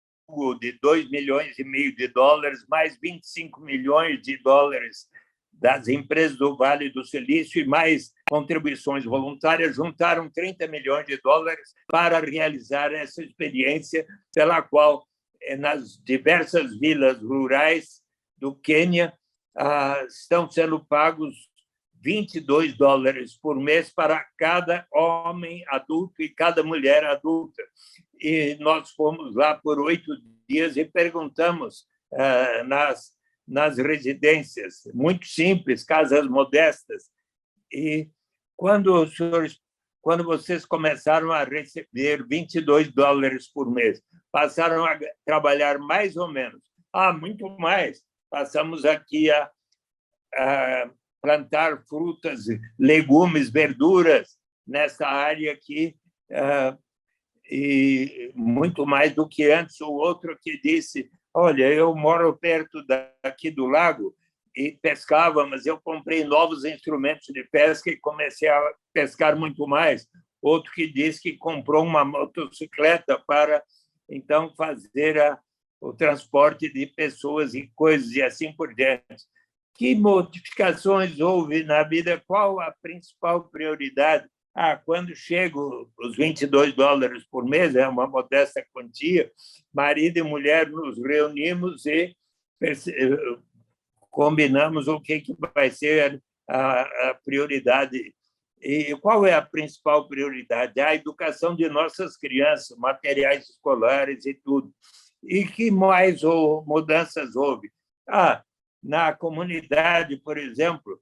de $2,5 milhões, mais $25 milhões das empresas do Vale do Silício e mais contribuições voluntárias, juntaram $30 milhões para realizar essa experiência, pela qual, nas diversas vilas rurais do Quênia, estão sendo pagos $22 por mês para cada homem adulto e cada mulher adulta. E nós fomos lá por 8 dias e perguntamos nas residências, muito simples, casas modestas. E quando vocês começaram a receber $22 por mês, passaram a trabalhar mais ou menos? Muito mais. Passamos aqui a plantar frutas, legumes, verduras nessa área aqui, e muito mais do que antes. O outro que disse: olha, eu moro perto daqui do lago e pescava, mas eu comprei novos instrumentos de pesca e comecei a pescar muito mais. Outro que disse que comprou uma motocicleta para, então, fazer o transporte de pessoas e coisas e assim por diante. Que modificações houve na vida? Qual a principal prioridade? quando chegam os $22 por mês, é uma modesta quantia, marido e mulher nos reunimos e combinamos o que vai ser a prioridade. E qual é a principal prioridade? A educação de nossas crianças, materiais escolares e tudo. E que mais mudanças houve? Na comunidade, por exemplo,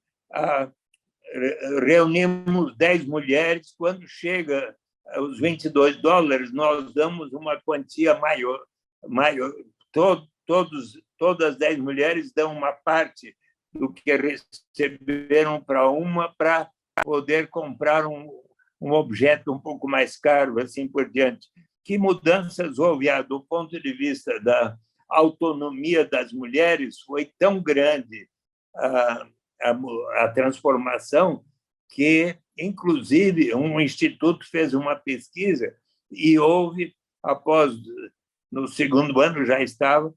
reunimos 10 mulheres, quando chega os $22, nós damos uma quantia maior. Todas as 10 mulheres dão uma parte do que receberam para poder comprar um objeto um pouco mais caro, assim por diante. Que mudanças houve? Do ponto de vista da autonomia das mulheres, foi tão grande a transformação que, inclusive, um instituto fez uma pesquisa e houve, no segundo ano já estava,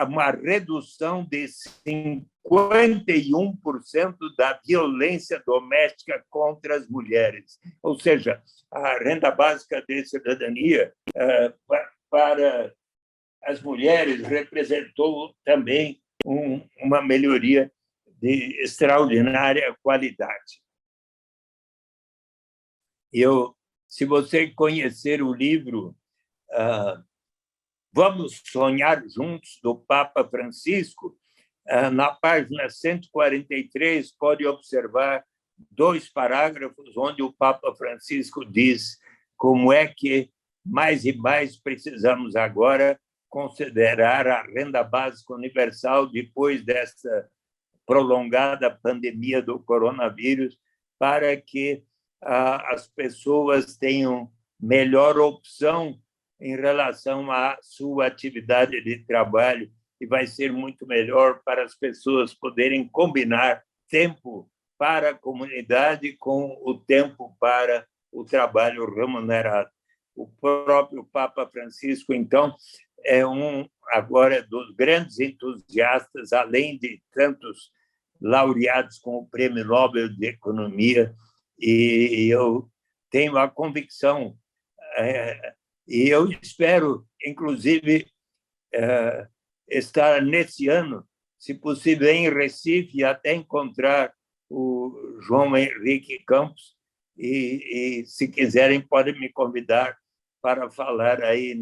uma redução de 51% da violência doméstica contra as mulheres. Ou seja, a renda básica de cidadania para as mulheres representou também uma melhoria de extraordinária qualidade. Se você conhecer o livro Vamos Sonhar Juntos, do Papa Francisco, na página 143, pode observar 2 parágrafos onde o Papa Francisco diz como é que mais e mais precisamos agora considerar a renda básica universal depois dessa prolongada pandemia do coronavírus, para que as pessoas tenham melhor opção em relação à sua atividade de trabalho, e vai ser muito melhor para as pessoas poderem combinar tempo para a comunidade com o tempo para o trabalho remunerado. O próprio Papa Francisco, então, é agora dos grandes entusiastas, além de tantos laureados com o Prêmio Nobel de Economia, e eu tenho a convicção, e eu espero, inclusive, estar nesse ano, se possível, em Recife, e até encontrar o João Henrique Campos, e se quiserem, podem me convidar para falar aí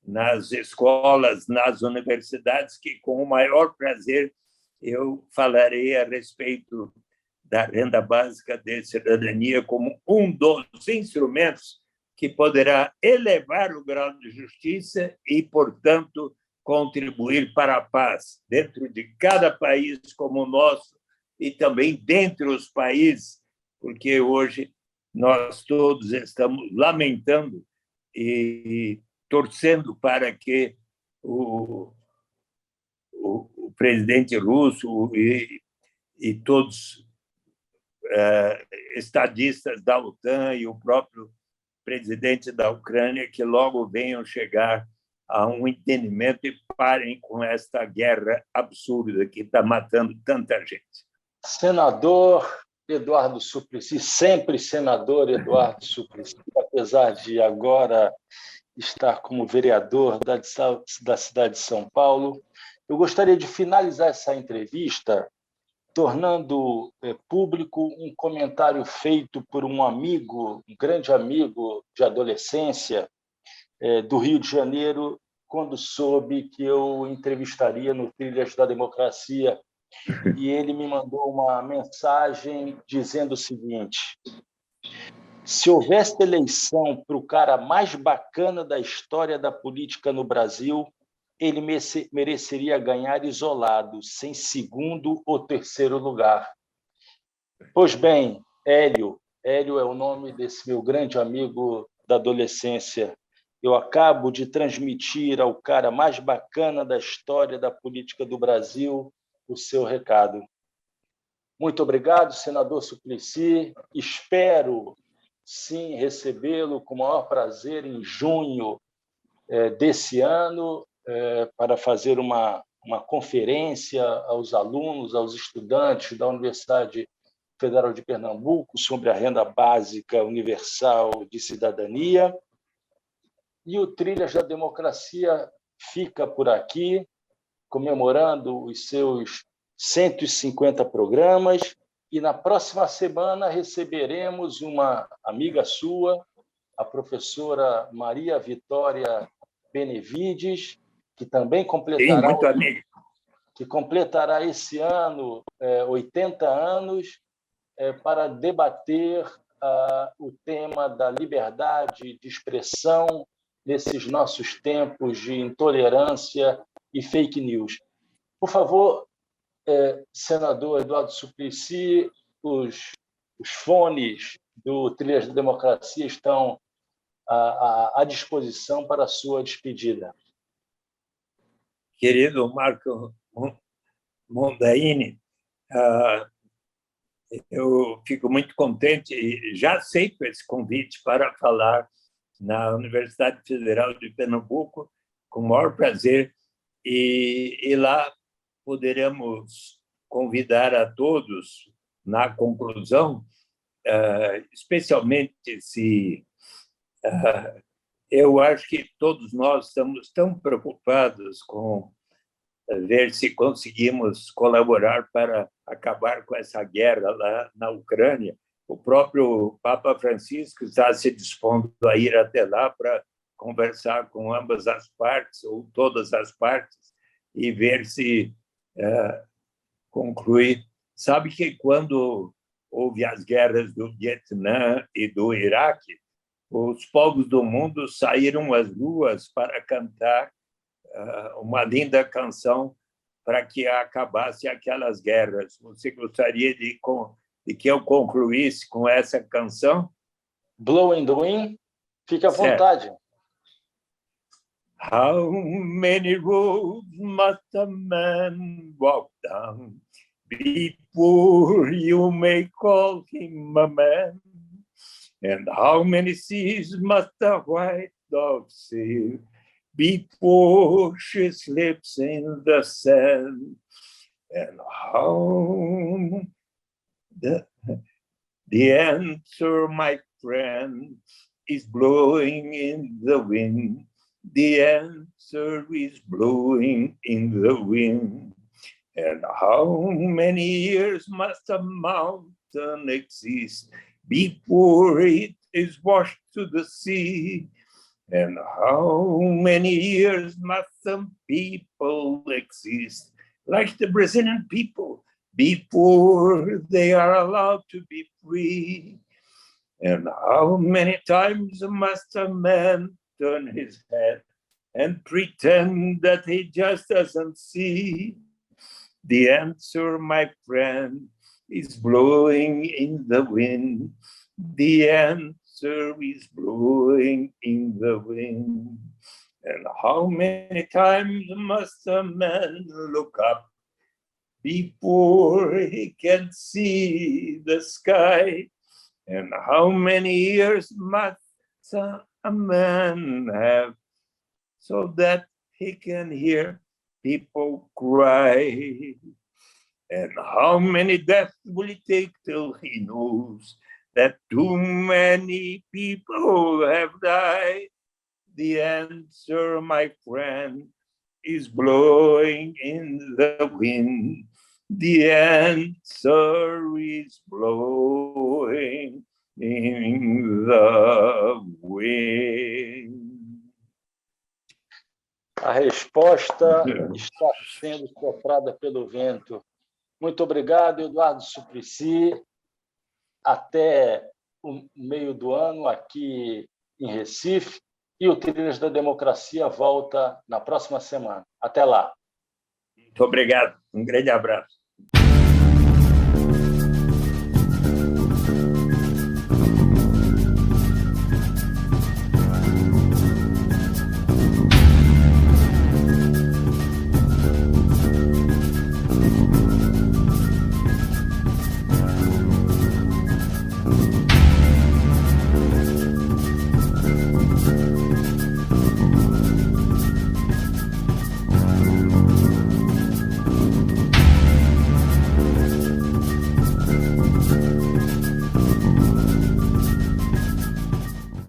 nas escolas, nas universidades, que, com o maior prazer, eu falarei a respeito da renda básica de cidadania como um dos instrumentos que poderá elevar o grau de justiça e, portanto, contribuir para a paz dentro de cada país como o nosso e também dentre os países, porque hoje nós todos estamos lamentando e torcendo para que o presidente russo e todos estadistas da OTAN e o próprio presidente da Ucrânia que logo venham chegar a um entendimento e parem com esta guerra absurda que está matando tanta gente. Senador Eduardo Suplicy, sempre senador Eduardo Suplicy, apesar de agora estar como vereador da cidade de São Paulo, eu gostaria de finalizar essa entrevista tornando público um comentário feito por um amigo, um grande amigo de adolescência do Rio de Janeiro, quando soube que eu entrevistaria no Trilhas da Democracia, e ele me mandou uma mensagem dizendo o seguinte: se houvesse eleição para o cara mais bacana da história da política no Brasil, ele mereceria ganhar isolado, sem segundo ou terceiro lugar. Pois bem, Hélio é o nome desse meu grande amigo da adolescência. Eu acabo de transmitir ao cara mais bacana da história da política do Brasil o seu recado. Muito obrigado, senador Suplicy. Espero, sim, recebê-lo com o maior prazer em junho desse ano, para fazer uma conferência aos alunos, aos estudantes da Universidade Federal de Pernambuco sobre a Renda Básica Universal de Cidadania. E o Trilhas da Democracia fica por aqui, comemorando os seus 150 programas. E na próxima semana receberemos uma amiga sua, a professora Maria Vitória Benevides, que também Sim, muito amigo. que completará esse ano 80 anos, para debater o tema da liberdade de expressão nesses nossos tempos de intolerância e fake news. Por favor, senador Eduardo Suplicy, os fones do Trilhas da Democracia estão à disposição para a sua despedida. Querido Marco Mondaini, eu fico muito contente e já aceito esse convite para falar na Universidade Federal de Pernambuco, com o maior prazer, e lá poderemos convidar a todos, na conclusão, especialmente se eu acho que todos nós estamos tão preocupados com ver se conseguimos colaborar para acabar com essa guerra lá na Ucrânia. O próprio Papa Francisco está se dispondo a ir até lá para conversar com ambas as partes, ou todas as partes, e ver se conclui. Sabe que quando houve as guerras do Vietnã e do Iraque, os povos do mundo saíram às ruas para cantar uma linda canção para que acabasse aquelas guerras. Você gostaria de que eu concluísse com essa canção? Blowing the Wind, fique à vontade. How many roads must a man walk down before you may call him a man? And how many seas must a white dog sail before she slips in the sand? And how the answer, my friend, is blowing in the wind. The answer is blowing in the wind. And how many years must a mountain exist before it is washed to the sea? And how many years must some people exist, like the Brazilian people, before they are allowed to be free? And how many times must a man turn his head and pretend that he just doesn't see? The answer, my friend, is blowing in the wind. The answer is blowing in the wind. And how many times must a man look up before he can see the sky? And how many years must a man have so that he can hear people cry? And how many deaths will it take till he knows that too many people have died? The answer, my friend, is blowing in the wind. The answer is blowing in the wind. A resposta está sendo soprada pelo vento. Muito obrigado, Eduardo Suplicy. Até o meio do ano aqui em Recife. E o Trilhas da Democracia volta na próxima semana. Até lá. Muito obrigado. Um grande abraço.